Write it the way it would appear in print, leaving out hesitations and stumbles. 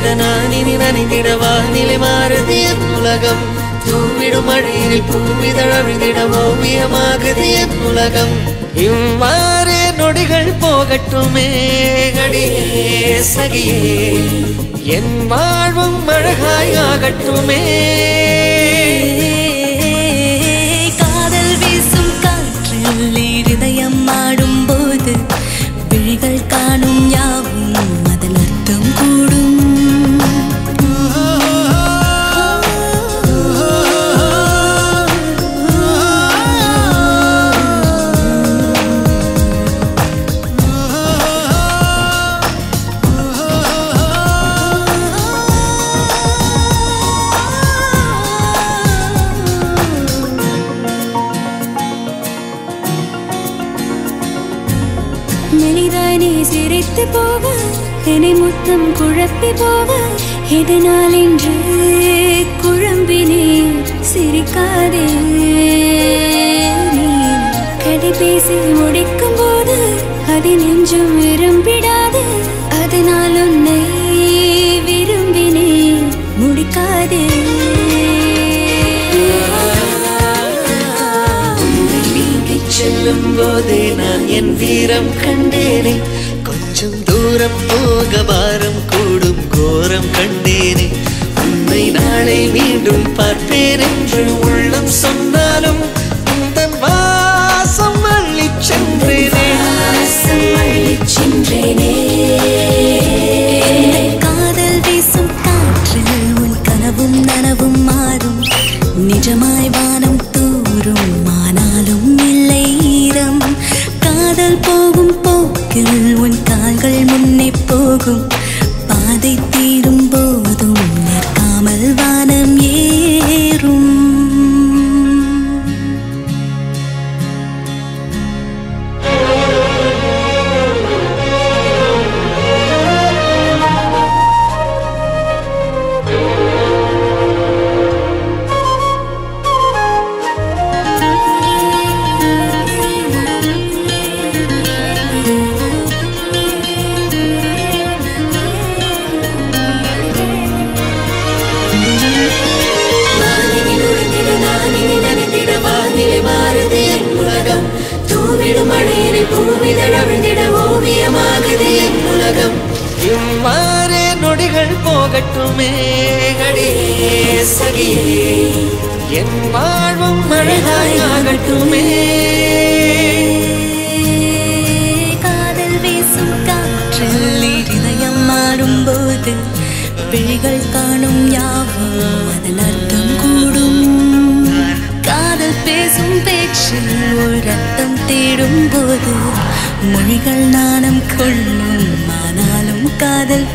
நுழைந்திட நான் இனி நனைந்திட வானிலை மாறுது என் உலகம் தூவிடும் மழையில் பூவிதழவிதிட ஓவியமாகுது என் உலகம் இவ்வாறு நொடிகள் போகட்டுமே அடியே சகியே என் வாழ்வும் அழகாய் ஆகட்டுமே காதல் வீசும் காற்றில் இருதயம் ஆடும் போது விழிகள் காணும் யாவும் அதன் அர்த்தம் கூடும் மெலிதாய் நீ சிரித்து போக என்னை முத்தம் குழப்பி போக எதனால் என்று குழம்பினே சிரிக்காதே நீ கதை பேசி முடிக்கும் போது அதை நெஞ்சும் விரும்பிடாது அதனால் உன்னை விரும்பினே முடிக்காதே செல்லும் போதே நான் என் வீரம் கண்டேனே கொஞ்சம் தூரம் போக பாரம் கூடும் கோரம் கண்டேனே உன்னை நாளை மீண்டும் பார்ப்பேன் என்று உள்ளம் சொன்னாலும் உந்தன் வாசம் அள்ளிச் சென்றேனே காதல் வீசும் காற்றில் உன் கனவும் நனவும் மாறும் நிஜமாய் வானம் தூரும் ஆனாலும் இல்லை ஈரம் காதல் போகும் போக்கில் உன் கால்கள் முன்னே போகும் பாதை தீரும் போதும் நிற்காமல் வானம் ஏறும் இவ்வாறே நொடிகள் போகட்டுமே அடியே சகியே என் வாழ்வும் அழகாய் ஆகட்டுமே காதல் வீசும் காற்றில் இதயம் மாறும்போது விழிகள் காணும் யாவும் அதன் அர்த்தம் கூடும் காதல் பேசும் பேச்சில் ஒரு ரத்தம் தேடும் போது மொழிகள் நாணம் கொள்ளும் ஆனாலும் காதல்